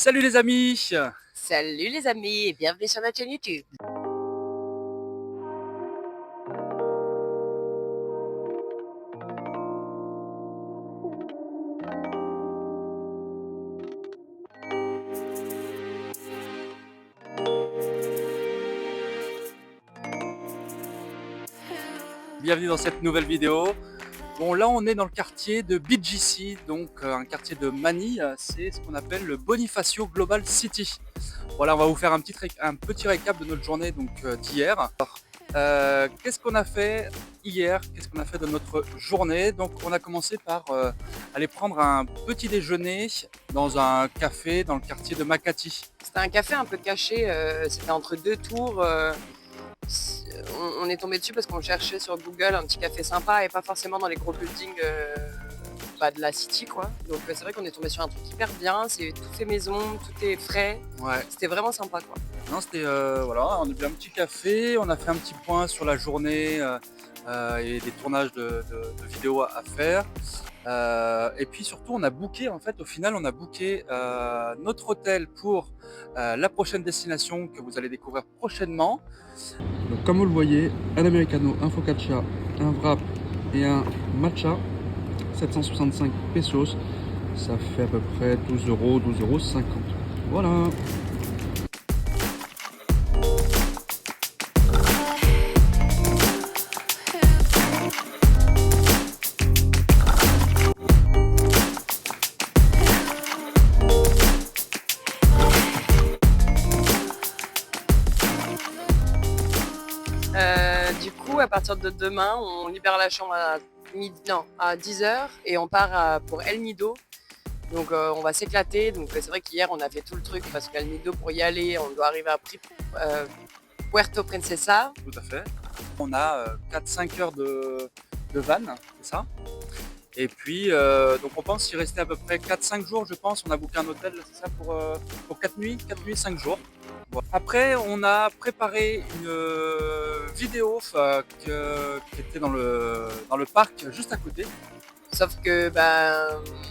Salut les amis! Salut les amis et bienvenue sur notre chaîne YouTube. Bienvenue dans cette nouvelle vidéo. Bon, là on est dans le quartier de BGC, donc un quartier de Manille, c'est ce qu'on appelle le Bonifacio Global City. Voilà, on va vous faire un petit récap de notre journée d'hier. Qu'est-ce qu'on a fait hier? Qu'est-ce qu'on a fait de notre journée? Donc on a commencé par aller prendre un petit déjeuner dans un café dans le quartier de Makati. C'était un café un peu caché, c'était entre deux tours. On est tombé dessus parce qu'on cherchait sur Google un petit café sympa et pas forcément dans les gros buildings de la city quoi. Donc c'est vrai qu'on est tombé sur un truc hyper bien, c'est tout fait maison, tout est frais. Ouais. C'était vraiment sympa quoi. Non, c'était voilà, on a bu un petit café, on a fait un petit point sur la journée et des tournages de vidéos à faire. Et puis surtout, on a booké, en fait, au final, on a booké notre hôtel pour la prochaine destination que vous allez découvrir prochainement. Donc, comme vous le voyez, un americano, un focaccia, un wrap et un matcha, 765 pesos, ça fait à peu près 12 euros, 12,50 €. Voilà. Du coup, à partir de demain, on libère la chambre à 10h et on part pour El Nido. Donc on va s'éclater. Donc c'est vrai qu'hier on a fait tout le truc parce qu'El Nido, pour y aller, on doit arriver à Puerto Princesa. Tout à fait. On a 4-5 heures de van, c'est ça. Et puis, donc on pense y rester à peu près 4-5 jours, je pense. On a booké un hôtel, c'est ça, pour 4 nuits, 5 jours. Bon. Après, on a préparé une vidéo qui était dans le parc juste à côté. Sauf que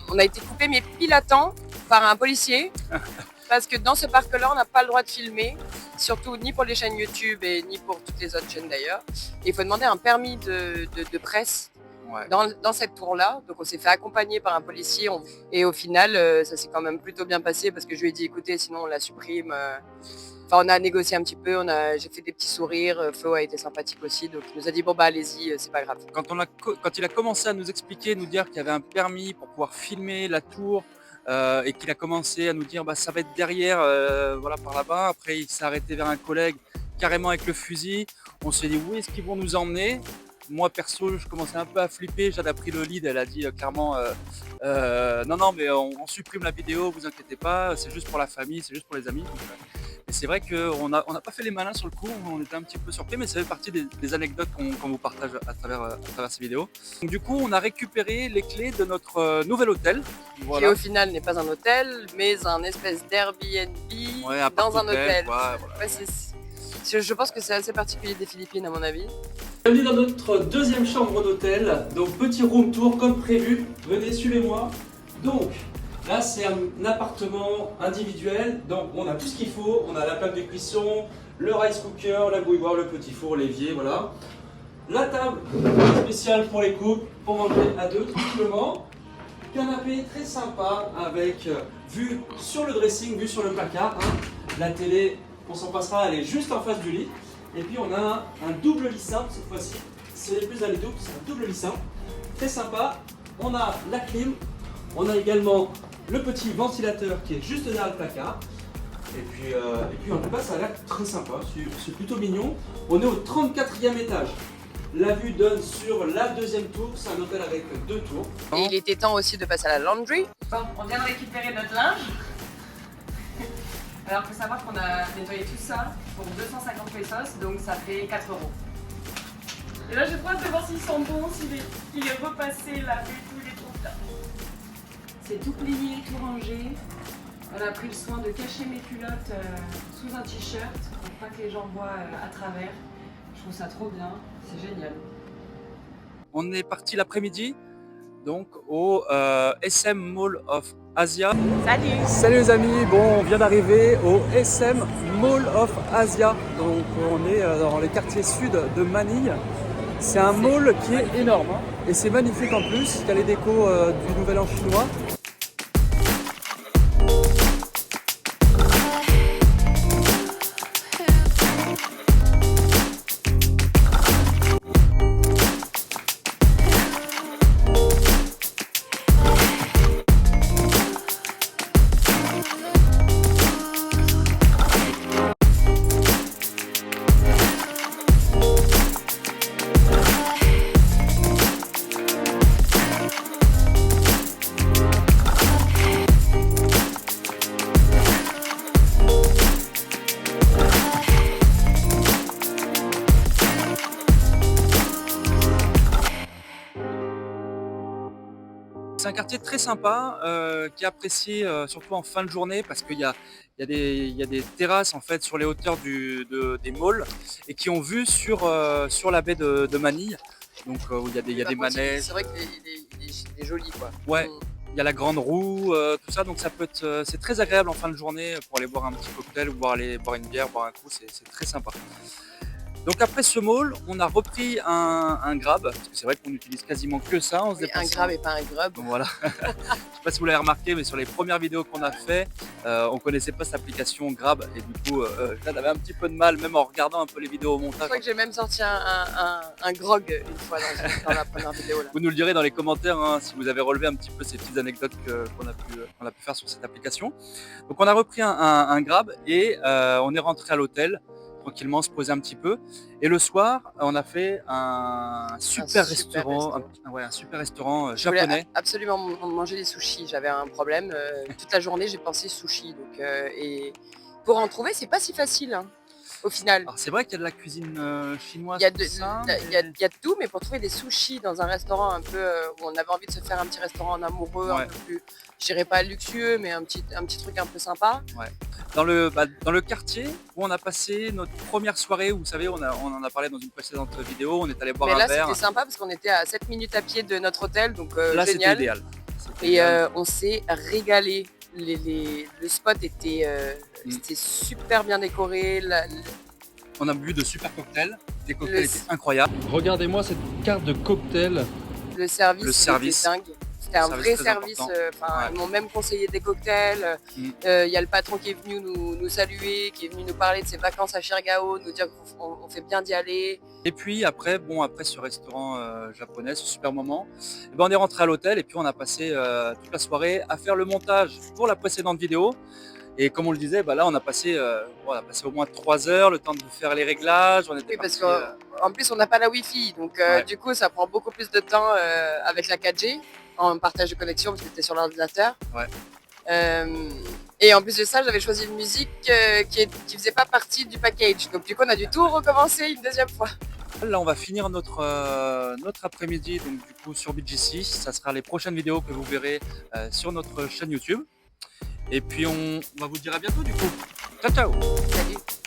on a été coupé mais pile à temps par un policier parce que dans ce parc-là, on n'a pas le droit de filmer, surtout ni pour les chaînes YouTube et ni pour toutes les autres chaînes d'ailleurs. Il faut demander un permis de presse. Ouais. Dans cette tour-là, donc on s'est fait accompagner par un policier et au final ça s'est quand même plutôt bien passé parce que je lui ai dit écoutez sinon on la supprime. Enfin on a négocié un petit peu, j'ai fait des petits sourires, Flo a été sympathique aussi donc il nous a dit bon bah allez-y c'est pas grave. Quand il a commencé à nous expliquer, nous dire qu'il y avait un permis pour pouvoir filmer la tour et qu'il a commencé à nous dire bah, ça va être derrière, voilà par là-bas, après il s'est arrêté vers un collègue carrément avec le fusil, on s'est dit où est-ce qu'ils vont nous emmener? Moi perso je commençais un peu à flipper, Jade a pris le lead, elle a dit clairement non mais on supprime la vidéo, vous inquiétez pas, c'est juste pour la famille, c'est juste pour les amis. Et c'est vrai qu'on n'a pas fait les malins sur le coup, on était un petit peu surpris, mais ça fait partie des anecdotes qu'on vous partage à travers ces vidéos. Donc, du coup, on a récupéré les clés de notre nouvel hôtel. Voilà. Qui au final n'est pas un hôtel, mais un espèce d'Airbnb dans un hôtel. Voilà. Ouais, je pense que c'est assez particulier des Philippines à mon avis. Bienvenue dans notre deuxième chambre d'hôtel. Donc petit room tour comme prévu. Venez, suivez-moi. Donc là c'est un appartement individuel. Donc on a tout ce qu'il faut. On a la plaque de cuisson, le rice cooker, la bouilloire, le petit four, l'évier, voilà. La table spéciale pour les couples, pour manger à deux tranquillement. Canapé très sympa avec vue sur le dressing, vue sur le placard. La télé, on s'en passera, elle est juste en face du lit. Et puis on a un double lit simple cette fois-ci. C'est les plus à double, c'est un double lit simple. Très sympa. On a la clim. On a également le petit ventilateur qui est juste derrière le placard. Et puis en tout cas ça a l'air très sympa. C'est plutôt mignon. On est au 34e étage. La vue donne sur la deuxième tour. C'est un hôtel avec 2 tours. Et il était temps aussi de passer à la laundry. Bon, on vient de récupérer notre linge. Alors, il faut savoir qu'on a nettoyé tout ça pour 250 pesos, donc ça fait 4 €. Et là, j'ai trop hâte de voir s'ils sont bons, s'il est repassé, lavé, tout, il est trop bien. C'est tout plié, tout rangé. On a pris le soin de cacher mes culottes sous un t-shirt pour pas que les gens voient à travers. Je trouve ça trop bien, c'est génial. On est parti l'après-midi donc au SM Mall of Asia. Salut. Salut les amis, bon on vient d'arriver au SM Mall of Asia. Donc on est dans les quartiers sud de Manille. C'est un mall qui est énorme hein. Et c'est magnifique en plus, il y a les décos du Nouvel An chinois. C'est un quartier très sympa qui est apprécié surtout en fin de journée parce qu'il y a des terrasses en fait sur les hauteurs des malls et qui ont vue sur la baie de Manille. Donc où il y a des manèges. C'est vrai qu'il est joli quoi. Ouais, il y a la grande roue, tout ça, donc ça peut être, c'est très agréable en fin de journée pour aller boire un petit cocktail ou aller boire une bière, boire un coup, c'est très sympa. Donc après ce mall, on a repris un Grab, parce que c'est vrai qu'on utilise quasiment que ça. On se Un Grab et pas un Grub. Voilà. Je ne sais pas si vous l'avez remarqué, mais sur les premières vidéos qu'on a fait, on ne connaissait pas cette application Grab et du coup, Jade avait un petit peu de mal, même en regardant un peu les vidéos au montage. Je crois que j'ai même sorti un grog une fois dans la première vidéo. Là. Vous nous le direz dans les commentaires hein, si vous avez relevé un petit peu ces petites anecdotes qu'on a pu faire sur cette application. Donc on a repris un Grab et on est rentré à l'hôtel. Tranquillement se poser un petit peu et le soir on a fait un super restaurant japonais. Je voulais absolument manger des sushis, j'avais un problème toute la journée j'ai pensé sushi donc et pour en trouver c'est pas si facile hein, au final. Alors c'est vrai qu'il y a de la cuisine chinoise, il y a de tout mais pour trouver des sushis dans un restaurant un peu où on avait envie de se faire un petit restaurant en amoureux un peu plus, je dirais pas luxueux mais un petit truc un peu sympa. Ouais. Dans le quartier où on a passé notre première soirée, où vous savez, on en a parlé dans une précédente vidéo, on est allé boire un verre. Mais là c'était sympa parce qu'on était à 7 minutes à pied de notre hôtel, donc là, génial. C'était idéal. Et on s'est régalé. Le spot était super bien décoré. On a bu de super cocktails, des cocktails étaient incroyables. Regardez-moi cette carte de cocktail. Le service était dingue. C'était un vrai service, ils m'ont même conseillé des cocktails. Il y a le patron qui est venu nous saluer, qui est venu nous parler de ses vacances à Chirgao, nous dire qu'on fait bien d'y aller. Et puis après ce restaurant japonais, ce super moment, on est rentré à l'hôtel et puis on a passé toute la soirée à faire le montage pour la précédente vidéo. Et comme on le disait, là on a passé au moins 3 heures, le temps de faire les réglages. Parce qu'en plus on n'a pas la Wi-Fi, donc du coup ça prend beaucoup plus de temps avec la 4G. En partage de connexion parce que c'était sur l'ordinateur. Ouais. Et en plus de ça, j'avais choisi une musique qui faisait pas partie du package. Donc du coup, on a dû tout recommencer une deuxième fois. Là, on va finir notre après-midi donc du coup sur BGC. Ça sera les prochaines vidéos que vous verrez sur notre chaîne YouTube. Et puis on va vous dire à bientôt du coup. Ciao ciao. Salut.